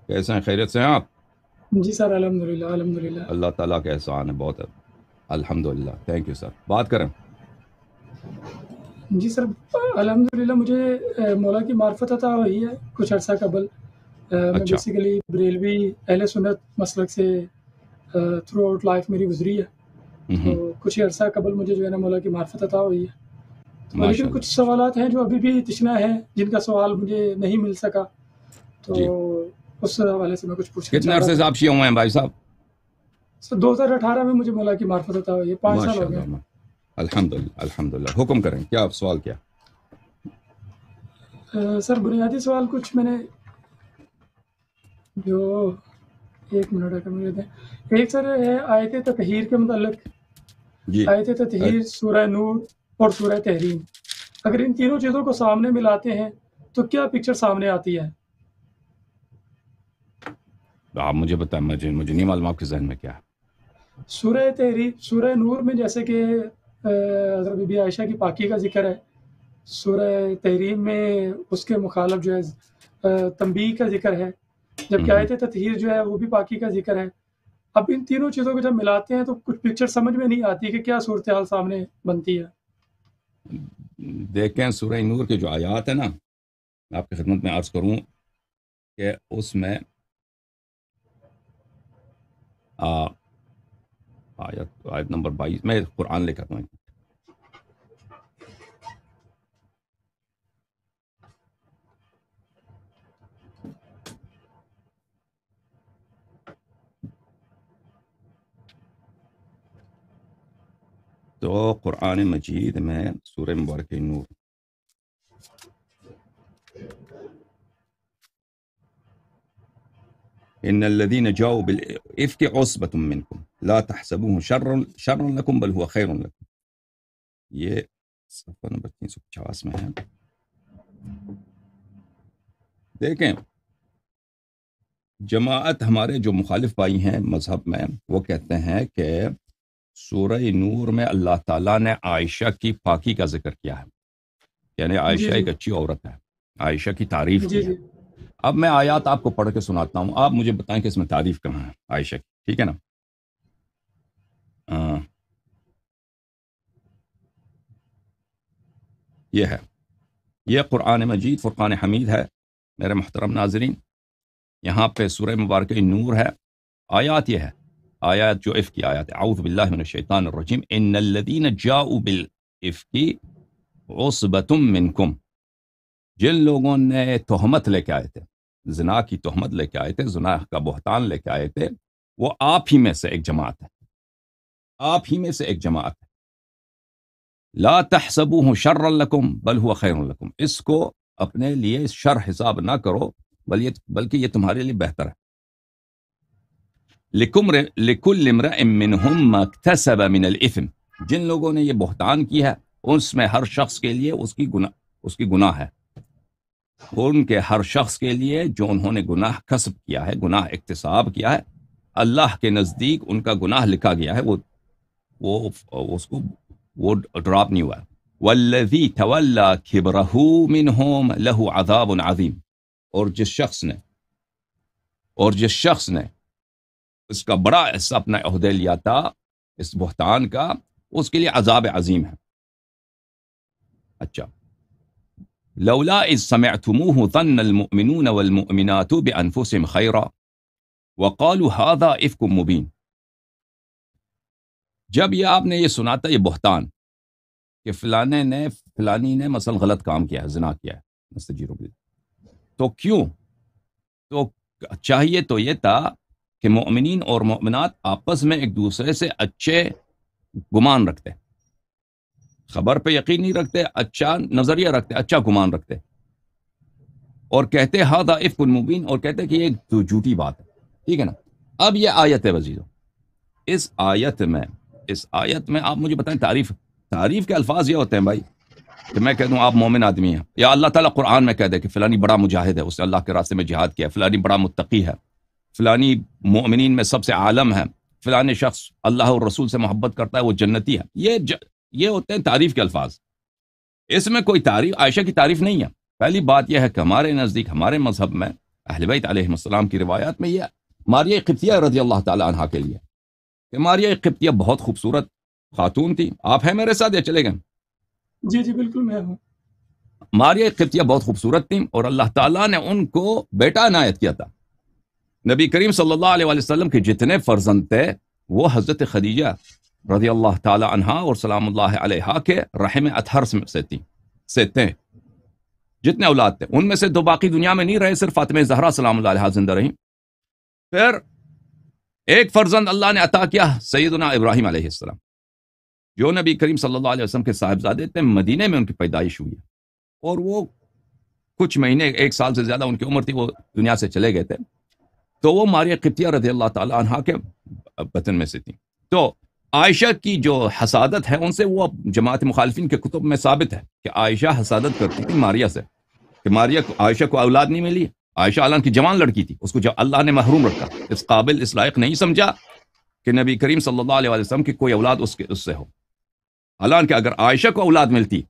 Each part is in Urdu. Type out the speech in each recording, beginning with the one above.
کیسے ہیں؟ خیریت سے ہیں آپ؟ جی سر، الحمدللہ الحمدللہ۔ اللہ تعالیٰ کا احسان ہے، بہت ہے۔ الحمدللہ، تھینک یو سر۔ بات کریں۔ جی سر، الحمدللہ مجھے مولا کی معرفت عطا ہوئی ہے کچھ عرصہ قبل۔ میں اچھا۔ بیسیکلی بریلوی اہل سنت مسلک سے تھرو آؤٹ لائف میری گزری ہے، ہوں، تو کچھ ہی عرصہ قبل مجھے جو ہے نا مولا کی معرفت عطا ہوئی ہے۔ تو ماشاء لیکن اللہ۔ کچھ سوالات ہیں جو ابھی بھی تشنہ ہیں، جن کا سوال مجھے نہیں مل سکا، تو جی، اس حوالے سے میں کچھ پوچھنا کتنے چاہ رہا عرصے تھا۔ سے آپ شیعہ ہوئے ہیں بھائی صاحب؟ سر 2018 میں مجھے مولا کی معرفت عطا ہوئی ہے، 5 سال ماشاء ہو گئے۔ اللہ، الحمدللہ الحمدللہ۔ حکم کریں، کیا سوال کیا؟ سر بنیادی سوال کچھ میں نے جو ایک منٹ ہے مجھے دیں۔ ایک سر ہے آیت تطہیر کے متعلق، جی۔ آیت تطہیر، سورہ نور اور سورہ تحریم۔ اگر ان تینوں چیزوں کو سامنے ملاتے ہیں تو کیا پکچر سامنے آتی ہے؟ آپ مجھے بتائیں، مجھے نہیں معلوم آپ کے ذہن میں کیا ہے۔ سورہ تحریم، سورہ نور میں جیسے کہ حضرت بی بی عائشہ کی پاکی کا ذکر ہے، سورہ تحریم میں اس کے مخالف جو ہے تنبیہ کا ذکر ہے، جبکہ ہوں، آیت تطہیر جو ہے وہ بھی پاکی کا ذکر ہے۔ اب ان تینوں چیزوں کو جب ملاتے ہیں تو کچھ پکچر سمجھ میں نہیں آتی کہ کیا صورتحال سامنے بنتی ہے۔ دیکھیں سورہ نور کے جو آیات ہیں نا، میں آپ کی خدمت میں عرض کروں کہ اس میں آیت نمبر 22 میں قرآن لے کر ہوں۔ تو قرآن مجید میں سورہ مبارک نور، ان الذين جاءوا بالافك عصبة منكم لا تحسبوه شرا لكم بل هو خير لكم، یہ صفحہ نمبر 350 میں ہے۔ دیکھیں، جماعت ہمارے جو مخالف بھائی ہیں مذہب میں، وہ کہتے ہیں کہ سورہ نور میں اللہ تعالیٰ نے عائشہ کی پاکی کا ذکر کیا ہے، یعنی جی عائشہ جی ایک اچھی عورت ہے، عائشہ کی تعریف جی کی ہے۔ جی اب میں آیات آپ کو پڑھ کے سناتا ہوں، آپ مجھے بتائیں کہ اس میں تعریف کہاں ہے عائشہ کی، ٹھیک ہے نا؟ یہ ہے، یہ قرآن مجید فرقان حمید ہے میرے محترم ناظرین۔ یہاں پہ سورہ مبارکہ نور ہے، آیات یہ ہے، آیات جو عفق کی آیات ہے، اعوذ باللہ من الشیطان الرجیم، ان الذین جاؤوا بالعفق عصبۃ منکم، جن لوگوں نے تہمت لے کے آئے تھے، زنا کی تہمت لے کے آئے تھے، زنا کا بہتان لے کے آئے تھے، وہ آپ ہی میں سے ایک جماعت ہے، آپ ہی میں سے ایک جماعت ہے۔ لا تحسبوه شرا لکم بل هو خیر لکم، اس کو اپنے لیے شر حساب نہ کرو، بلکہ یہ تمہارے لیے بہتر ہے۔ لکل امرئ منہم ما اکتسب من الاثم، جن لوگوں نے یہ بہتان کی ہے اس میں ہر شخص کے لیے اس کی گناہ ہے، ان کے ہر شخص کے لیے جو انہوں نے گناہ کسب کیا ہے، گناہ اکتساب کیا ہے، اللہ کے نزدیک ان کا گناہ لکھا گیا ہے، وہ اس کو وہ ڈراپ نہیں ہوا ہے۔ والذی تولی کبرہ منہم لہ عذاب عظیم، اور جس شخص نے اس کا بڑا حصہ اپنا عہدے لیا تھا اس بہتان کا، اس کے لیے عذاب عظیم ہے۔ اچھا، لولا اذ سمعتموه ظن المؤمنون والمؤمنات بانفسهم خیرا وقالوا هذا افک مبین، جب یہ آپ نے یہ سنا تھا یہ بہتان کہ فلانی نے مثلا غلط کام کیا ہے، زنا کیا ہے، نستجیر باللہ، تو کیوں؟ تو چاہیے تو یہ تھا کہ مؤمنین اور مؤمنات آپس میں ایک دوسرے سے اچھے گمان رکھتے، خبر پہ یقین نہیں رکھتے، اچھا نظریہ رکھتے، اچھا گمان رکھتے، اور کہتے ہذا افک مبین، اور کہتے کہ یہ تو جھوٹی بات ہے، ٹھیک ہے نا؟ اب یہ آیت ہے وزیرو، اس آیت میں آپ مجھے بتائیں، تعریف کے الفاظ یہ ہوتے ہیں بھائی کہ میں کہہ دوں آپ مومن آدمی ہیں، یا اللہ تعالیٰ قرآن میں کہہ دے کہ فلانی بڑا مجاہد ہے، اس نے اللہ کے راستے میں جہاد کیا ہے، فلانی بڑا متقی ہے، فلانی مومنین میں سب سے عالم ہے، فلانی شخص اللہ اور رسول سے محبت کرتا ہے وہ جنتی ہے، یہ ہوتے ہیں تعریف کے الفاظ۔ اس میں کوئی تعریف، عائشہ کی تعریف نہیں ہے۔ پہلی بات یہ ہے کہ ہمارے نزدیک، ہمارے مذہب میں اہل بیت علیہم السلام کی روایات میں یہ ماریہ قبطیہ رضی اللہ تعالی عنہا کے لیے کہ ماریہ قبطیہ بہت خوبصورت خاتون تھی. آپ ہیں میرے ساتھ یا چلے گئے؟ جی جی بالکل میں ہوں. ماریہ قبطیہ بہت خوبصورت تھی اور اللہ تعالیٰ نے ان کو بیٹا عنایت کیا تھا. نبی کریم صلی اللہ علیہ وسلم کے جتنے فرزند تھے وہ حضرت خدیجہ رضی اللہ تعالی عنہا اور سلام اللہ علیہا کے رحم اطہر سے تھے. جتنے اولاد تھے ان میں سے دو باقی دنیا میں نہیں رہے، صرف فاطمہ زہرا سلام اللہ علیہا زندہ رہیں. پھر ایک فرزند اللہ نے عطا کیا سیدنا ابراہیم علیہ السلام، جو نبی کریم صلی اللہ علیہ وسلم کے صاحبزادے تھے. مدینے میں ان کی پیدائش ہوئی ہے اور وہ کچھ مہینے 1 سال سے زیادہ ان کی عمر تھی، وہ دنیا سے چلے گئے تھے. تو وہ ماریہ قبطیہ رضی اللہ تعالی عنہا کے بطن میں سے تھی. تو عائشہ کی جو حسادت ہے ان سے وہ جماعت مخالفین کے کتب میں ثابت ہے کہ عائشہ حسادت کرتی تھی ماریہ سے کہ عائشہ کو اولاد نہیں ملی. عائشہ حالانکہ جوان لڑکی تھی، اس کو جب اللہ نے محروم رکھا، اس قابل اس لائق نہیں سمجھا کہ نبی کریم صلی اللہ علیہ وسلم کی کوئی اولاد اس سے ہو. حالانکہ اگر عائشہ کو اولاد ملتی،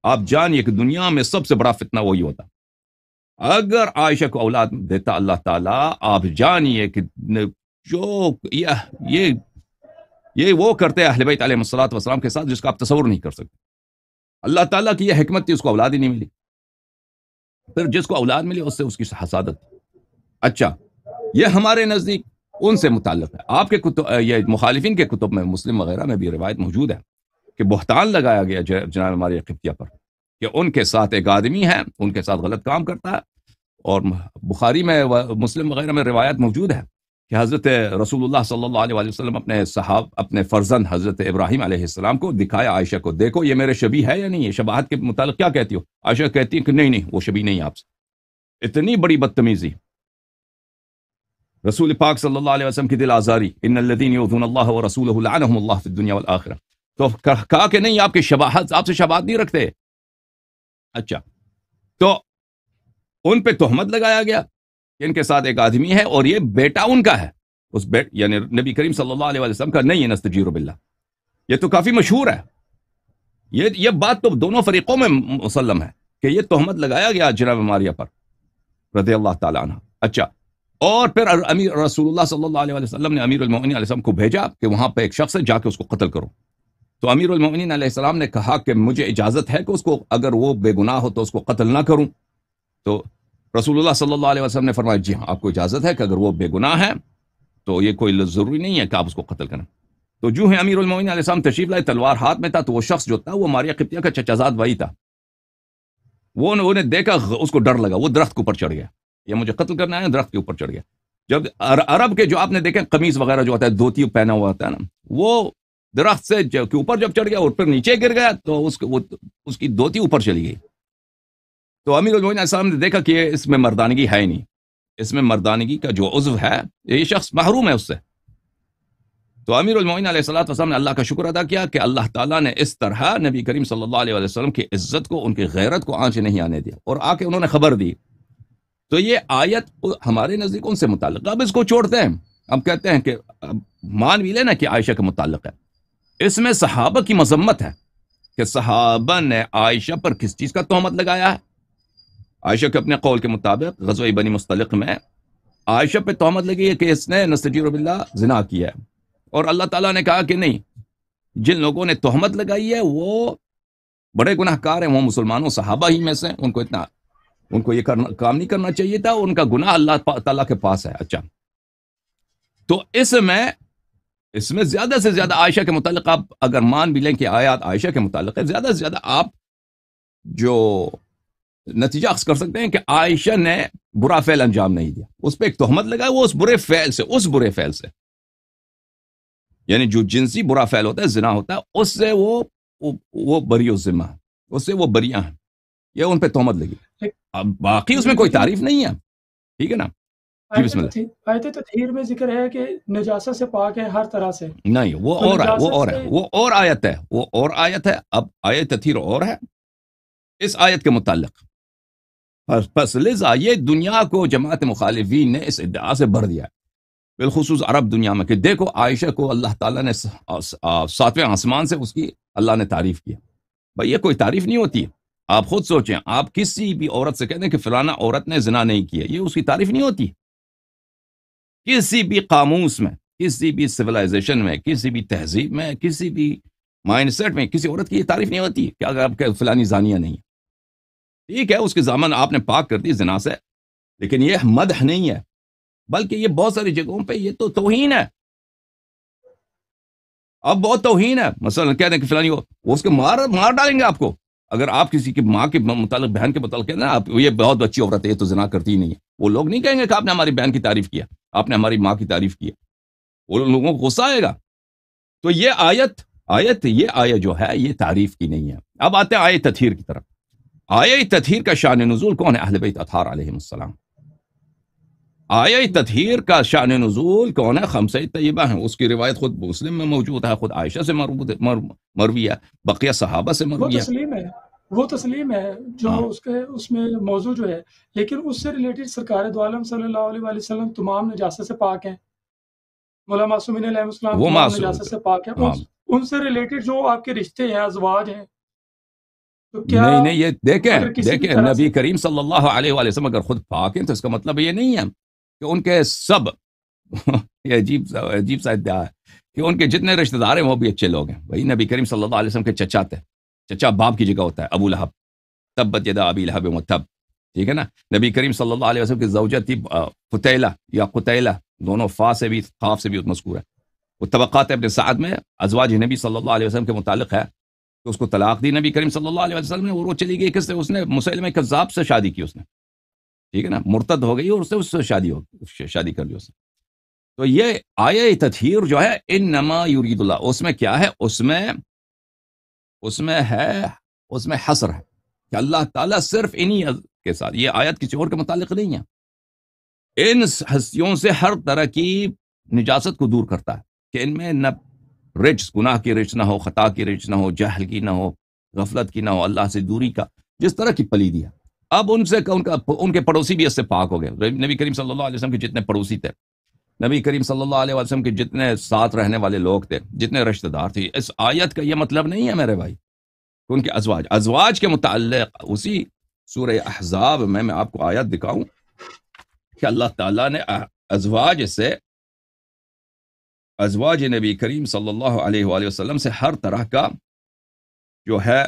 آپ جانیے کہ دنیا میں سب سے بڑا فتنہ وہی ہوتا. اگر عائشہ کو اولاد دیتا اللہ تعالیٰ، آپ جانیے کہ جو یہ وہ کرتے اہل بیت علیہ الصلوۃ والسلام کے ساتھ جس کا آپ تصور نہیں کر سکتے. اللہ تعالیٰ کی یہ حکمت تھی، اس کو اولاد ہی نہیں ملی. پھر جس کو اولاد ملی اس سے اس کی حسادت. اچھا، یہ ہمارے نزدیک ان سے متعلق ہے. آپ کے کتب، یہ مخالفین کے کتب میں مسلم وغیرہ میں بھی روایت موجود ہے کہ بہتان لگایا گیا جناب ماریہ قبطیہ پر کہ ان کے ساتھ ایک آدمی ہے، ان کے ساتھ غلط کام کرتا ہے. اور بخاری میں مسلم وغیرہ میں روایت موجود ہے کہ حضرت رسول اللہ صلی اللہ علیہ وسلم اپنے فرزند حضرت ابراہیم علیہ السلام کو دکھایا عائشہ کو، دیکھو یہ میرے شبیہ ہے یا نہیں ہے. شباہت کے متعلق کیا کہتی ہو؟ عائشہ کہتی ہے کہ نہیں وہ شبیہ نہیں آپ سے. اتنی بڑی بدتمیزی، رسول پاک صلی اللہ علیہ وسلم کی دل آزاری. ان الذین یؤذون اللہ ورسولہ لعنہم اللہ فی الدنیا والآخرہ. تو کہا کہ نہیں آپ سے شباہت نہیں رکھتے. اچھا، تو ان پہ تہمت لگایا گیا کہ ان کے ساتھ ایک آدمی ہے اور یہ بیٹا ان کا ہے. یعنی نبی کریم صلی اللہ علیہ وسلم کا نہیں ہے. نستجیر باللہ، یہ تو کافی مشہور ہے. یہ بات تو دونوں فریقوں میں مسلم ہے کہ یہ تہمت لگایا گیا جناب ماریہ پر رضی اللہ تعالیٰ عنہ. اچھا، اور پھر امیر رسول اللہ صلی اللہ علیہ وسلم نے امیر المؤمنین علیہ السلام کو بھیجا کہ وہاں پہ ایک شخص ہے، جا کے اس کو قتل کرو. تو امیر المؤمنین علیہ السلام نے کہا کہ مجھے اجازت ہے کہ اس کو، اگر وہ بے گناہ ہو تو اس کو قتل نہ کروں. تو رسول اللہ صلی اللہ علیہ وسلم نے فرمایا جی ہاں، آپ کو اجازت ہے کہ اگر وہ بے گناہ ہے تو یہ کوئی ضروری نہیں ہے کہ آپ اس کو قتل کریں. تو جو ہے امیر المؤمنین علیہ السلام تشریف لائے، تلوار ہاتھ میں تھا. تو وہ شخص جو تھا وہ ماریہ قبطیہ کا چچا زاد بھائی تھا. وہ انہیں دیکھا، اس کو ڈر لگا، وہ درخت کے اوپر چڑھ گیا. یہ مجھے قتل کرنا ہے، درخت کے اوپر چڑھ گیا. جب عرب کے جو آپ نے دیکھے قمیض وغیرہ جو ہوتا ہے، دھوتی پہنا ہوا ہوتا ہے نا، وہ درخت سے کے اوپر جب چڑھ گیا اور پھر نیچے گر گیا تو اس کی دھوتی اوپر چلی گئی. تو امیر المؤمنین علیہ السلام نے دیکھا کہ اس میں مردانگی ہے نہیں، اس میں مردانگی کا جو عضو ہے یہ شخص محروم ہے اس سے. تو امیر المؤمنین علیہ السلام نے اللہ کا شکر ادا کیا کہ اللہ تعالیٰ نے اس طرح نبی کریم صلی اللہ علیہ وسلم کی عزت کو، ان کی غیرت کو آنچ نہیں آنے دیا، اور آ کے انہوں نے خبر دی. تو یہ آیت ہمارے نزدیک ان سے متعلق. اب اس کو چھوڑتے ہیں، ہم کہتے ہیں کہ مان بھی لینا کہ عائشہ کے متعلق ہے. اس میں صحابہ کی مذمت ہے کہ صحابہ نے عائشہ پر کس چیز کا تہمت لگایا ہے. عائشہ کے اپنے قول کے مطابق غزوہ بنی مصطلق میں عائشہ پہ تہمت لگی ہے کہ اس نے نستجیر باللہ زنا کیا ہے. اور اللہ تعالیٰ نے کہا کہ نہیں، جن لوگوں نے تہمت لگائی ہے وہ بڑے گناہ کار ہیں، وہ مسلمانوں صحابہ ہی میں سے، ان کو یہ کام نہیں کرنا چاہیے تھا، ان کا گناہ اللہ تعالیٰ کے پاس ہے. اچھا، تو اس میں زیادہ سے زیادہ عائشہ کے متعلق آپ اگر مان بھی لیں کہ آیات عائشہ کے متعلق ہے، زیادہ سے زیادہ آپ جو نتیجہ اخذ کر سکتے ہیں کہ عائشہ نے برا فعل انجام نہیں دیا. اس پہ ایک تہمت لگا، وہ اس برے فعل سے یعنی جو جنسی برا فعل ہوتا ہے، زنا ہوتا ہے، اس سے وہ بری الذمہ ہے، اس سے وہ بریاں ہیں. یہ ان پہ تہمت لگی. اب باقی اس میں کوئی تعریف نہیں ہے. ٹھیک ہے نا جی، بسم اللہ. آیت تطہیر میں ذکر ہے کہ نجاست سے پاک ہے ہر طرح سے. نہیں، وہ اور آیت ہے. اب آیت تطہیر اور ہے اس آیت کے متعلق. پس لذا یہ دنیا کو جماعت مخالفین نے اس ادعا سے بھر دیا، بالخصوص عرب دنیا میں، کہ دیکھو عائشہ کو اللہ تعالیٰ نے 7ویں آسمان سے اس کی اللہ نے تعریف کیا. بھائی یہ کوئی تعریف نہیں ہوتی. آپ خود سوچیں، آپ کسی بھی عورت سے کہتے ہیں کہ فلانا عورت نے زنا نہیں کیا، یہ اس کی تعریف نہیں ہوتی. کسی بھی قاموس میں، کسی بھی سویلائزیشن میں، کسی بھی تہذیب میں، کسی بھی مائنڈ سیٹ میں کسی عورت کی یہ تعریف نہیں ہوتی کہ اگر آپ کے فلانی زانیہ نہیں ہے. ٹھیک ہے، اس کے دامن آپ نے پاک کر دی زنا سے، لیکن یہ مدح نہیں ہے، بلکہ یہ بہت ساری جگہوں پہ یہ تو توہین ہے. اب بہت توہین ہے. مثلا کہہ دیں کہ فلانی وہ اس کے مار ڈالیں گے آپ کو اگر آپ کسی کی ماں کے متعلق، بہن کے متعلق کہنا آپ یہ بہت اچھی عورت ہے، یہ تو زنا کرتی ہی نہیں ہے. وہ لوگ نہیں کہیں گے کہ آپ نے ہماری بہن کی تعریف کیا، آپ نے ہماری ماں کی تعریف کیا. وہ لوگوں کو غصہ آئے گا. تو یہ آیت جو ہے یہ تعریف کی نہیں ہے. اب آتے ہیں آیت تطہیر کی طرف. آیت تطہیر کا شان نزول کون ہے؟ اہل بیت اطہار علیہم السلام. آیت تطہیر کا شان نزول کون ہے؟ خمسہ طیبہ ہیں. اس کی روایت خود مسلم میں موجود ہے، خود عائشہ سے مروی ہے، بقیہ صحابہ سے مروی ہے. وہ تسلیم ہے جو اس میں موضوع جو ہے، لیکن اس سے ریلیٹڈ سرکار دو عالم صلی اللہ علیہ وسلم تمام نجاست سے پاک ہیں. مولا معصومین علیہ السلام تمام نجاست سے پاک ہیں. ان سے ریلیٹڈ جو آپ کے رشتے ہیں، ازواج ہیں، تو کیا نہیں یہ دیکھیں نبی کریم صلی اللہ علیہ وآلہ وسلم اگر خود پاک ہیں تو اس کا مطلب یہ نہیں ہے کہ ان کے سب یہ عجیب سا ادعا ہے کہ ان کے جتنے رشتہ دار ہیں وہ بھی اچھے لوگ ہیں. وہی نبی کریم صلی اللہ علیہ وسلم کے چچا تھے، چچا باپ کی جگہ ہوتا ہے، ابو لہب، تبت یدا ابی لہب وتب. ٹھیک ہے نا. نبی کریم صلی اللہ علیہ وسلم کی زوجہ تھی فتیلہ یا قتیلہ، دونوں فا سے بھی قاف سے بھی مذکور ہے. وہ طبقات ابن سعد میں ازواج نبی صلی اللہ علیہ وسلم کے متعلق ہے کہ اس کو طلاق دی نبی کریم صلی اللہ علیہ وسلم نے، اور وہ چلی گئی کس سے؟ اس نے مسیلمہ کذاب سے شادی کی. اس نے، ٹھیک ہے نا، مرتد ہو گئی اور اس سے شادی کر لی اس نے. تو یہ آیہ تطہیر جو ہے انما یرید اللہ، اس میں کیا ہے؟ اس میں حصر ہے کہ اللہ تعالیٰ صرف انہی کے ساتھ، یہ آیت کسی اور کے متعلق نہیں ہے، ان ہستیوں سے ہر طرح کی نجاست کو دور کرتا ہے کہ ان میں نہ رجس، گناہ کی رجس نہ ہو، خطا کی رجس نہ ہو، جہل کی نہ ہو، غفلت کی نہ ہو، اللہ سے دوری کا جس طرح کی پلیدی ہے. اب ان کے پڑوسی بھی اس سے پاک ہو گئے. نبی کریم صلی اللہ علیہ وسلم کے جتنے پڑوسی تھے، نبی کریم صلی اللہ علیہ وسلم کے جتنے ساتھ رہنے والے لوگ تھے، جتنے رشتہ دار تھے، اس آیت کا یہ مطلب نہیں ہے میرے بھائی کہ ان کے ازواج کے متعلق اسی سورہ احزاب میں آپ کو آیت دکھاؤں کہ اللہ تعالیٰ نے ازواج نبی کریم صلی اللہ علیہ وآلہ وسلم سے ہر طرح کا جو ہے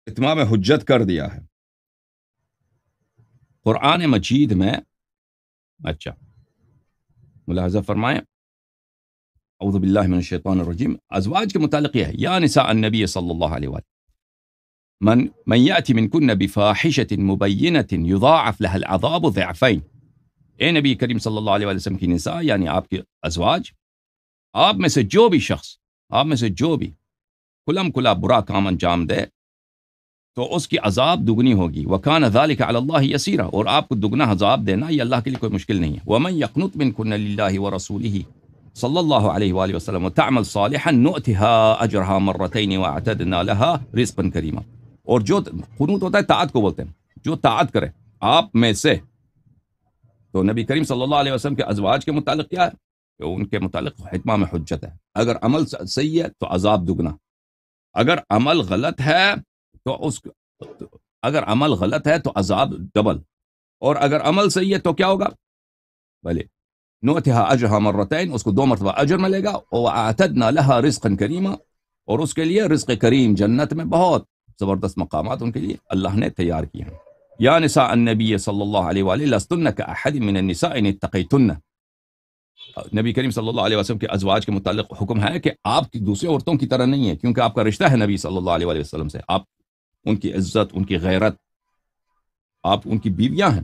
اتمام حجت کر دیا ہے. قرآن مجید میں اچھا ملاحظہ فرمائیں، اعوذ باللہ من الشیطان الرجیم. ازواج کے متعلق یہ ہے، یا نساء النبی صلی اللہ علیہ وآلہ من یأتی منکن بفاحشۃ مبینۃ یضاعف لها العذاب ضعفین. اے نبی کریم صلی اللہ علیہ وسلم کی نساء، یعنی آپ کے ازواج، آپ میں سے جو بھی شخص، آپ میں سے جو بھی کھلم کھلا برا کام انجام دے تو اس کی عذاب دگنی ہوگی. وَكَانَ ذَلِكَ عَلَى اللَّهِ يَسِيرًا، اور آپ کو دگنا عذاب دینا یہ اللہ کے لیے کوئی مشکل نہیں ہے. وَمَن يَقْنُتْ مِنكُنَّ لِلَّهِ وَرَسُولِهِ صلی اللہ علیہ وآلہ وسلم وَتَعْمَلْ صَالِحًا نُؤْتِهَا أَجْرَهَا مَرَّتَيْنِ وَأَعْتَدْنَا لَهَا رِزْقًا كَرِيمًا. اور جو قنوت ہوتا ہے طاعت کو بولتے ہیں، جو طاعت کرے آپ میں سے، تو نبی کریم صلی اللہ علیہ وسلم کے ازواج کے متعلق کیا ہے کہ ان کے متعلق اتمام حجت ہے. اگر عمل صحیح ہے تو عذاب دگنا، اگر عمل غلط ہے تو عذاب ڈبل، اور اگر عمل صحیح ہے تو کیا ہوگا؟ بھلے نؤتها اجرها مرتين، اس کو 2 مرتبہ اجر ملے گا. واعتدنا لها رزقا كريما، اور اس کے لیے رزق کریم، جنت میں بہت زبردست مقامات ان کے لیے اللہ نے تیار کیے ہیں. یا نساء النبی صلی اللہ علیہ وآلہ لستن كأحد من النساء ان اتقیتن. نبی کریم صلی اللہ علیہ وسلم کے ازواج کے متعلق حکم ہے کہ آپ کی دوسری عورتوں کی طرح نہیں ہے، کیونکہ آپ کا رشتہ ہے نبی صلی اللہ علیہ وسلم سے. آپ ان کی عزت، ان کی غیرت، آپ ان کی بیویاں ہیں،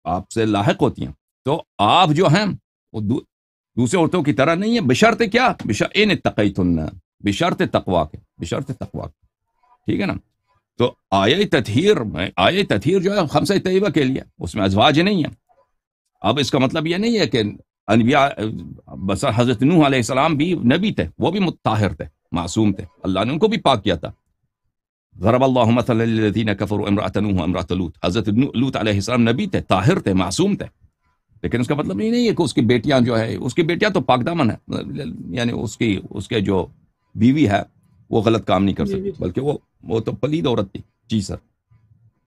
آپ سے لاحق ہوتی ہیں. تو آپ جو ہیں وہ دوسرے عورتوں کی طرح نہیں ہے، بشرط کیا؟ ان اتقیتن، بشرط تقوا کے، بشرط تقوا کے. ٹھیک ہے نا. تو آیہ تطہیر جو ہے خمسہ طیبہ کے لیے، اس میں ازواج نہیں ہیں. اب اس کا مطلب یہ نہیں ہے کہ انبیاء، بس حضرت نوح علیہ السلام بھی نبی تھے، وہ بھی مطہر تھے، معصوم تھے، اللہ نے ان کو بھی پاک کیا تھا. ضرب اللہ مثلا للذین کفروا امرأۃ نوح وامرأۃ لوط. حضرت لوط علیہ السلام نبی تھے، طاہر تھے، معصوم تھے، لیکن اس کا مطلب یہ نہیں ہے کہ اس کی بیٹیاں جو ہے، اس کی بیٹیاں تو پاک دامن ہے، یعنی اس کے جو بیوی ہے وہ غلط کام نہیں کر جی سکتی، جی بلکہ وہ تو پلید عورت تھی. جی سر.